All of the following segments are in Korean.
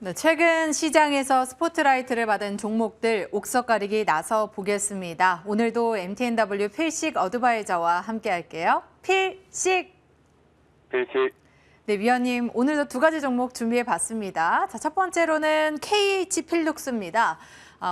네, 최근 시장에서 스포트라이트를 받은 종목들 옥석 가리기 나서 보겠습니다. 오늘도 MTNW 필식 어드바이저와 함께 할게요. 필식! 네, 위원님, 오늘도 두 가지 종목 준비해 봤습니다. 자, 첫 번째로는 KH필룩스입니다.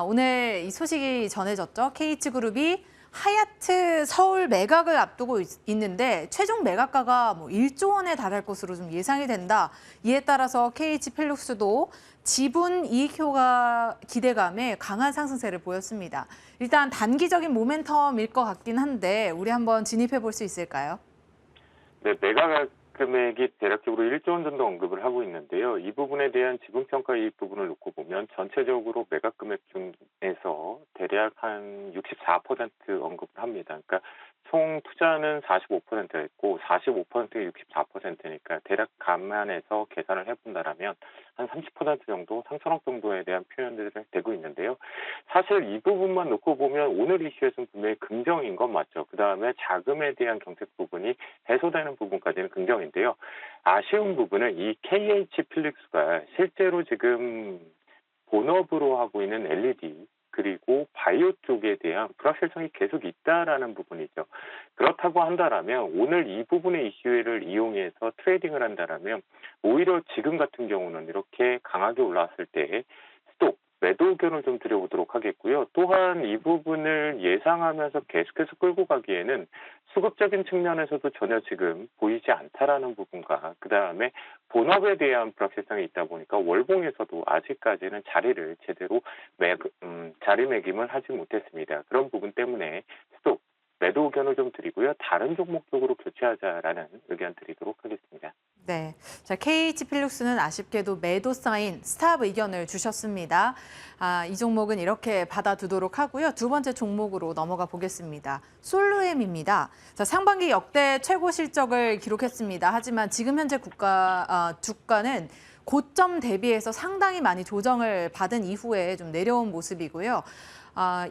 오늘 이 소식이 전해졌죠. KH그룹이 하얏트 서울 매각을 앞두고 있는데 최종 매각가가 1조 원에 달할 것으로 좀 예상이 된다. 이에 따라서 KH필룩스도 지분 이익 효과 기대감에 강한 상승세를 보였습니다. 일단 단기적인 모멘텀일 것 같긴 한데 우리 한번 진입해 볼 수 있을까요? 네, 매각 금액이 대략적으로 1조 원 정도 언급을 하고 있는데요. 이 부분에 대한 지분평가 이익 부분을 놓고 보면 전체적으로 매각 금액 중에서 대략 한 64% 언급을 합니다. 그러니까 총 투자는 45%가 있고 45%가 64%니까 대략 감안해서 계산을 해본다라면 한 30% 정도, 3천억 정도에 대한 표현들이 되고 있는데요. 사실 이 부분만 놓고 보면 오늘 이슈에서는 분명히 긍정인 건 맞죠. 그 다음에 자금에 대한 경색 부분이 해소되는 부분까지는 긍정인데요. 아쉬운 부분은 이 KH필룩스가 실제로 지금 본업으로 하고 있는 LED 그리고 바이오 쪽에 대한 불확실성이 계속 있다라는 부분이죠. 그렇다고 한다라면 오늘 이 부분의 이슈를 이용해서 트레이딩을 한다라면 오히려 지금 같은 경우는 이렇게 강하게 올라왔을 때 스톱, 매도 의견을 좀 드려보도록 하겠고요. 또한 이 부분을 예상하면서 계속해서 끌고 가기에는 수급적인 측면에서도 전혀 지금 보이지 않다라는 부분과 그 다음에 본업에 대한 불확실성이 있다 보니까 월봉에서도 아직까지는 자리를 제대로 자리매김을 하지 못했습니다. 그런 부분 때문에 스톱, 매도 의견을 좀 드리고요. 다른 종목 쪽으로 교체하자라는 의견 드리도록 하겠습니다. 네, 자 KH필룩스는 아쉽게도 매도 사인, 스탑 의견을 주셨습니다. 이 종목은 이렇게 받아두도록 하고요. 두 번째 종목으로 넘어가 보겠습니다. 솔루엠입니다. 자, 상반기 역대 최고 실적을 기록했습니다. 하지만 지금 현재 주가는 고점 대비해서 상당히 많이 조정을 받은 이후에 좀 내려온 모습이고요.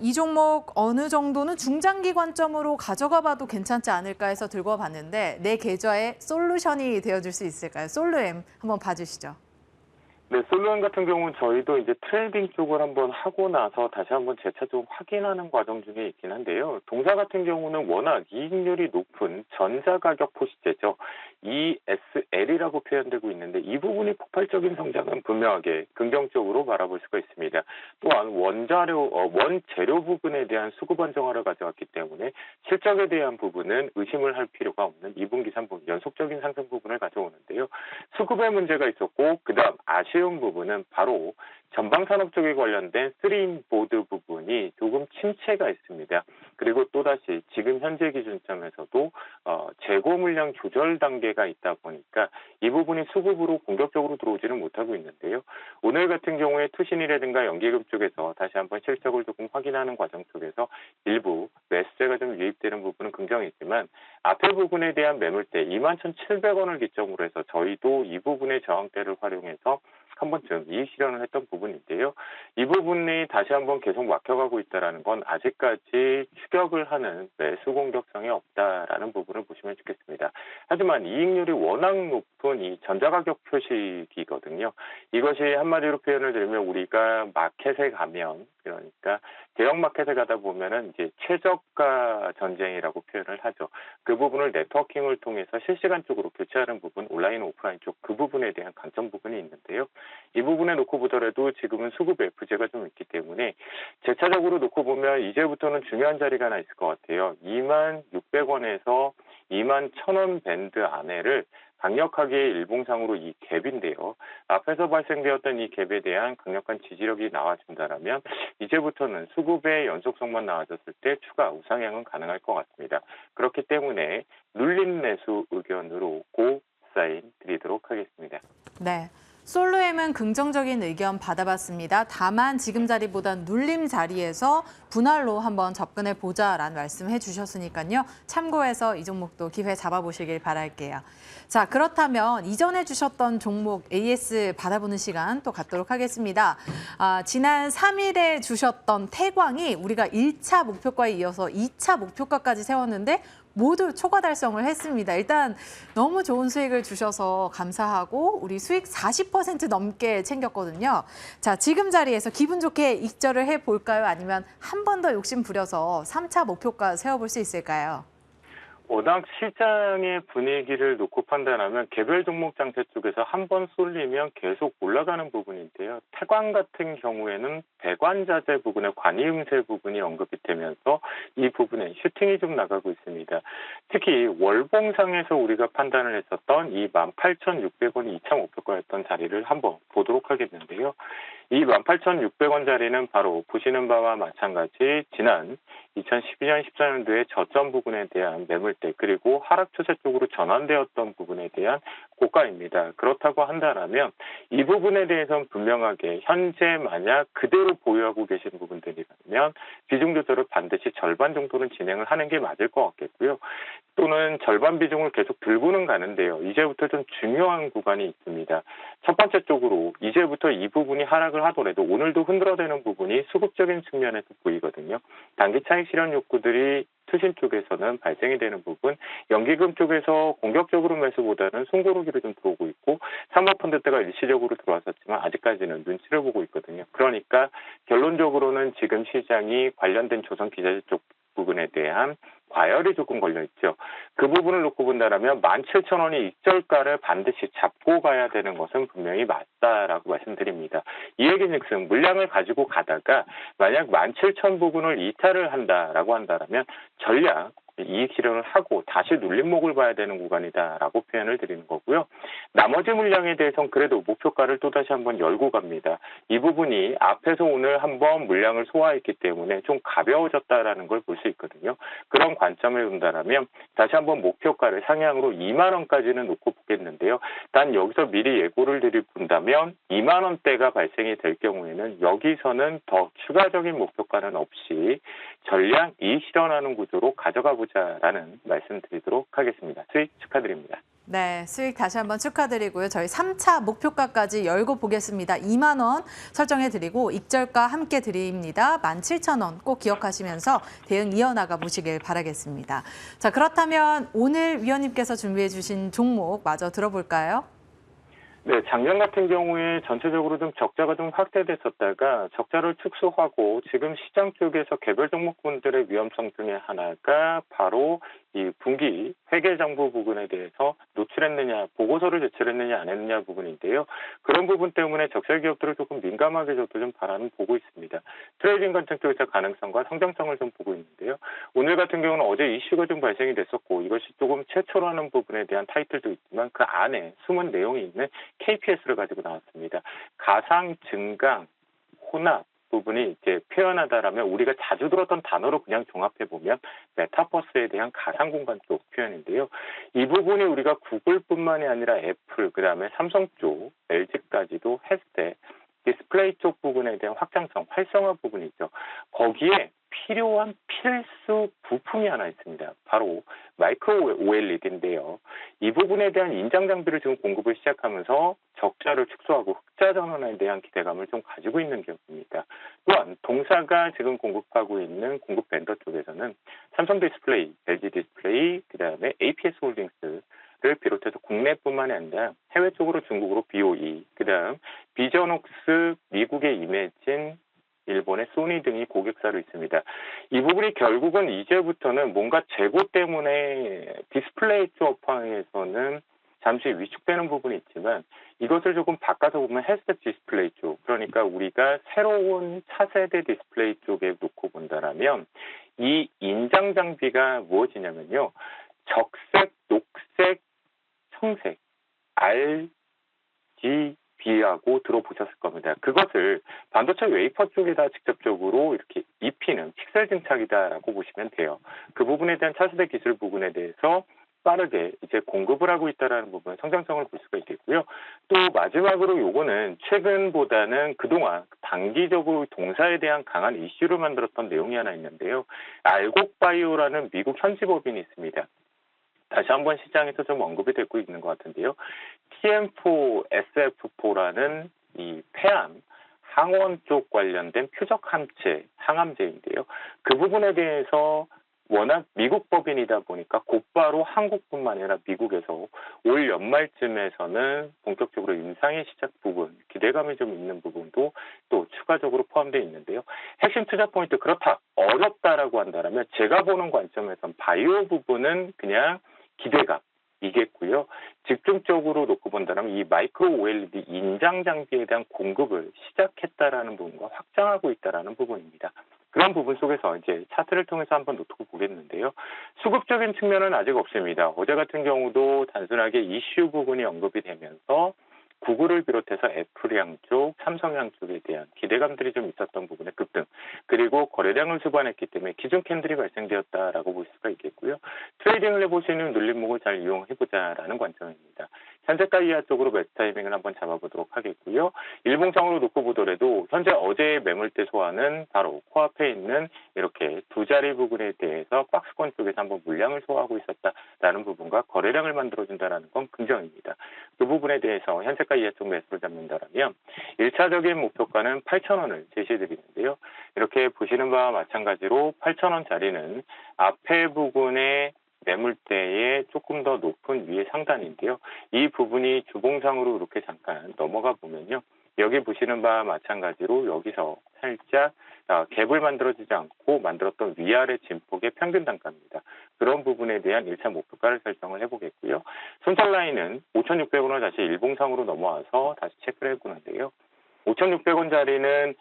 이 종목 어느 정도는 중장기 관점으로 가져가 봐도 괜찮지 않을까 해서 들고 봤는데 내 계좌의 솔루션이 되어줄 수 있을까요? 솔루엠 한번 봐주시죠. 네, 솔루엠 같은 경우는 저희도 이제 트레이딩 쪽을 한번 하고 나서 다시 한번 재차 좀 확인하는 과정 중에 있긴 한데요. 동사 같은 경우는 워낙 이익률이 높은 전자가격 포시제죠. ESL이라고 표현되고 있는데 이 부분이 폭발적인 성장은 분명하게 긍정적으로 바라볼 수가 있습니다. 또한 원재료 부분에 대한 수급 안정화를 가져왔기 때문에 실적에 대한 부분은 의심을 할 필요가 없는 2분기, 3분기 연속적인 상승 부분을 가져오는데요. 수급에 문제가 있었고 그다음 아쉬운 부분은 바로 전방산업 쪽에 관련된 3인보드 부분이 조금 침체가 있습니다. 그리고 또다시 지금 현재 기준점에서도 재고 물량 조절 단계가 있다 보니까 이 부분이 수급으로 공격적으로 들어오지는 못하고 있는데요. 오늘 같은 경우에 투신이라든가 연기금 쪽에서 다시 한번 실적을 조금 확인하는 과정 속에서 일부 매수세가 좀 유입되는 부분은 긍정이지만 앞에 부분에 대한 매물대 21,700원을 기점으로 해서 저희도 이 부분의 저항대를 활용해서 한 번쯤 이익 실현을 했던 부분인데요. 이 부분이 다시 한번 계속 막혀가고 있다는 건 아직까지 추격을 하는 매수 공격성이 없다라는 부분을 보시면 좋겠습니다. 하지만 이익률이 워낙 높은 이 전자가격 표식이거든요. 이것이 한마디로 표현을 드리면 우리가 마켓에 가면 그러니까 대형 마켓에 가다 보면은 이제 최저가 전쟁이라고 표현을 하죠. 그 부분을 네트워킹을 통해서 실시간적으로 교체하는 부분, 온라인, 오프라인 쪽 그 부분에 대한 관점 부분이 있는데요. 이 부분에 놓고 보더라도 지금은 수급 FJ가 좀 있기 때문에 재차적으로 놓고 보면 이제부터는 중요한 자리가 하나 있을 것 같아요. 26,600원에서 21,000원 밴드 안에를 강력하게 일봉상으로 이 갭인데요. 앞에서 발생되었던 이 갭에 대한 강력한 지지력이 나와준다면 이제부터는 수급의 연속성만 나와졌을 때 추가 우상향은 가능할 것 같습니다. 그렇기 때문에 눌림 매수 의견으로 고 사인 드리도록 하겠습니다. 네. 솔루엠은 긍정적인 의견 받아봤습니다. 다만 지금 자리보단 눌림 자리에서 분할로 한번 접근해 보자라는 말씀해 주셨으니까요. 참고해서 이 종목도 기회 잡아보시길 바랄게요. 자, 그렇다면 이전에 주셨던 종목 AS 받아보는 시간 또 갖도록 하겠습니다. 지난 3일에 주셨던 태광이 우리가 1차 목표가에 이어서 2차 목표가까지 세웠는데 모두 초과 달성을 했습니다. 일단 너무 좋은 수익을 주셔서 감사하고 우리 수익 40% 넘게 챙겼거든요. 자, 지금 자리에서 기분 좋게 익절을 해볼까요? 아니면 한 번 더 욕심 부려서 3차 목표가 세워볼 수 있을까요? 워낙 시장의 분위기를 놓고 판단하면 개별 종목 장세 쪽에서 한 번 쏠리면 계속 올라가는 부분인데요. 태광 같은 경우에는 배관자재 부분의 관이음새 부분이 언급이 되면서 이 부분에 슈팅이 좀 나가고 있습니다. 특히 월봉상에서 우리가 판단을 했었던 이 18,600원이 2차 목표가였던 자리를 한번 보도록 하겠는데요. 이 18,600원 자리는 바로 보시는 바와 마찬가지 지난 2012년, 14년도에 저점 부분에 대한 매물대 그리고 하락 추세 쪽으로 전환되었던 부분에 대한 고가입니다. 그렇다고 한다면 이 부분에 대해서는 분명하게 현재 만약 그대로 보유하고 계신 부분들이라면 비중 조절을 반드시 절반 정도는 진행을 하는 게 맞을 것 같겠고요. 또는 절반 비중을 계속 들고는 가는데요. 이제부터 좀 중요한 구간이 있습니다. 첫 번째 쪽으로 이제부터 이 부분이 하락을 하더라도 오늘도 흔들어대는 부분이 수급적인 측면에서 보이거든요. 단기 차익 실현 욕구들이 투신 쪽에서는 발생이 되는 부분, 연기금 쪽에서 공격적으로 매수보다는 숨고르기로 좀 들어오고 있고 사모펀드대가 일시적으로 들어왔었지만 아직까지는 눈치를 보고 있거든요. 그러니까 결론적으로는 지금 시장이 관련된 조선 기자재 쪽 부분에 대한 과열이 조금 걸려있죠. 그 부분을 놓고 본다면 17,000원이 익절가를 반드시 잡고 가야 되는 것은 분명히 맞다라고 말씀드립니다. 이 얘기즉슨 물량을 가지고 가다가 만약 17,000 부분을 이탈을 한다라고 한다면 전략 이익 실현을 하고 다시 눌림목을 봐야 되는 구간이다라고 표현을 드리는 거고요. 나머지 물량에 대해서는 그래도 목표가를 또다시 한번 열고 갑니다. 이 부분이 앞에서 오늘 한번 물량을 소화했기 때문에 좀 가벼워졌다라는 걸 볼 수 있거든요. 그런 관점을 본다면 다시 한번 목표가를 상향으로 2만 원까지는 놓고 보겠는데요. 단 여기서 미리 예고를 드려본다면 2만 원대가 발생이 될 경우에는 여기서는 더 추가적인 목표가는 없이 전량 이익 실현하는 구조로 가져가 보자라는 말씀드리도록 하겠습니다. 수익 축하드립니다. 네, 수익 다시 한번 축하드리고요. 저희 3차 목표가까지 열고 보겠습니다. 2만 원 설정해드리고 익절가 함께 드립니다. 17,000원 꼭 기억하시면서 대응 이어나가 보시길 바라겠습니다. 자, 그렇다면 오늘 위원님께서 준비해 주신 종목 마저 들어볼까요? 네, 작년 같은 경우에 전체적으로 좀 적자가 좀 확대됐었다가 적자를 축소하고 지금 시장 쪽에서 개별 종목군들의 위험성 중에 하나가 바로 이 분기 회계 정보 부분에 대해서 노출했느냐, 보고서를 제출했느냐 안 했느냐 부분인데요. 그런 부분 때문에 적설 기업들을 조금 민감하게 저도 좀 바라는 보고 있습니다. 트레이딩 관점 쪽에서 가능성과 성장성을 좀 보고 있는데요. 오늘 같은 경우는 어제 이슈가 좀 발생이 됐었고 이것이 조금 최초라는 부분에 대한 타이틀도 있지만 그 안에 숨은 내용이 있는 KPS를 가지고 나왔습니다. 가상, 증강, 혼합 부분이 이제 표현하다라면 우리가 자주 들었던 단어로 그냥 종합해 보면 메타버스에 대한 가상 공간 쪽 표현인데요. 이 부분이 우리가 구글뿐만이 아니라 애플, 그다음에 삼성 쪽, LG까지도 했을 때 디스플레이 쪽 부분에 대한 확장성, 활성화 부분이죠. 거기에 필요한 필수 부품이 하나 있습니다. 바로 마이크로 OLED인데요. 이 부분에 대한 인장 장비를 지금 공급을 시작하면서 적자를 축소하고 흑자 전환에 대한 기대감을 좀 가지고 있는 기업입니다. 또한 동사가 지금 공급하고 있는 공급 벤더 쪽에서는 삼성 디스플레이, LG 디스플레이, 그다음에 APS 홀딩스 를 비롯해서 국내뿐만이 아니라 해외 쪽으로 중국으로 BOE, 그다음 비전옥스, 미국의 이매진, 일본의 소니 등이 고객사로 있습니다. 이 부분이 결국은 이제부터는 뭔가 재고 때문에 디스플레이 쪽 업황에서는 잠시 위축되는 부분이 있지만 이것을 조금 바꿔서 보면 헤드셋 디스플레이 쪽, 그러니까 우리가 새로운 차세대 디스플레이 쪽에 놓고 본다라면 이 인장 장비가 무엇이냐면요. 적색, 녹색, 청색, RGB하고 들어보셨을 겁니다. 그것을 반도체 웨이퍼 쪽에다 직접적으로 이렇게 입히는 픽셀 증착이다라고 보시면 돼요. 그 부분에 대한 차세대 기술 부분에 대해서 빠르게 이제 공급을 하고 있다는 부분 성장성을 볼 수가 있겠고요. 또 마지막으로 요거는 최근보다는 그동안 단기적으로 동사에 대한 강한 이슈를 만들었던 내용이 하나 있는데요. 알곡바이오라는 미국 현지 법인이 있습니다. 다시 한번 시장에서 좀 언급이 되고 있는 것 같은데요. TM4, SF4라는 이 폐암, 항원 쪽 관련된 표적 항체, 항암제인데요. 그 부분에 대해서 워낙 미국 법인이다 보니까 곧바로 한국뿐만 아니라 미국에서 올 연말쯤에서는 본격적으로 임상의 시작 부분, 기대감이 좀 있는 부분도 또 추가적으로 포함되어 있는데요. 핵심 투자 포인트 그렇다, 어렵다라고 한다면 제가 보는 관점에선 바이오 부분은 그냥 기대감. 이겠고요. 집중적으로 놓고 본다면 이 마이크로 OLED 인장 장비에 대한 공급을 시작했다라는 부분과 확장하고 있다라는 부분입니다. 그런 부분 속에서 이제 차트를 통해서 한번 놓고 보겠는데요. 수급적인 측면은 아직 없습니다. 어제 같은 경우도 단순하게 이슈 부분이 언급이 되면서 구글을 비롯해서 애플 쪽, 삼성 쪽에 대한 기대감들이 좀 있었던 부분의 급등, 그리고 거래량을 수반했기 때문에 기존 캔들이 발생되었다라고 볼 수가 있겠고요. 트레이딩을 해볼 수 있는 눌림목을 잘 이용해보자라는 관점입니다. 현재가 이하 쪽으로 매수 타이밍을 한번 잡아보도록 하겠고요. 일봉상으로 놓고 보더라도 현재 어제의 매물대 소화는 바로 코앞에 있는 이렇게 두 자리 부분에 대해서 박스권 쪽에서 한번 물량을 소화하고 있었다라는 부분과 거래량을 만들어준다는 건 긍정입니다. 그 부분에 대해서 현재가 이하 쪽 매수를 잡는다면 1차적인 목표가는 8,000원을 제시해드리는데요. 이렇게 보시는 바와 마찬가지로 8,000원짜리는 앞에 부분의 매물대에 조금 더 높은 위의 상단인데요. 이 부분이 주봉상으로 이렇게 잠깐 넘어가 보면요. 여기 보시는 바와 마찬가지로 여기서 살짝 갭을 만들어지지 않고 만들었던 위아래 진폭의 평균 단가입니다. 그런 부분에 대한 1차 목표가를 설정을 해보겠고요. 손절 라인은 5,600원을 다시 일봉상으로 넘어와서 다시 체크를 해보는데요. 5,600원짜리는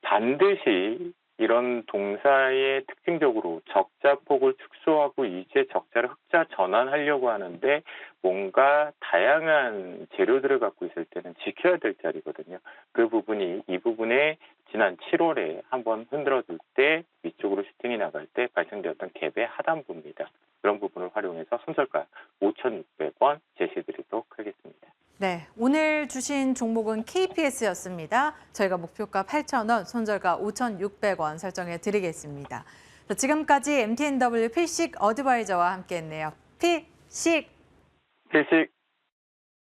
반드시 이런 동사의 특징적으로 적자폭을 축소하고 이제 적자를 흑자 전환하려고 하는데 뭔가 다양한 재료들을 갖고 있을 때는 지켜야 될 자리거든요. 그 부분이 이 부분에 지난 7월에 한번 흔들어줄 때 위쪽으로 슈팅이 나갈 때 발생되었던 갭의 하단부입니다. 그런 부분을 활용해서 손절가 5,600원 제시드리도록 하겠습니다. 네, 오늘 주신 종목은 KPS였습니다. 저희가 목표가 8,000원, 손절가 5,600원 설정해 드리겠습니다. 지금까지 MTNW 필식 어드바이저와 함께했네요. 필식!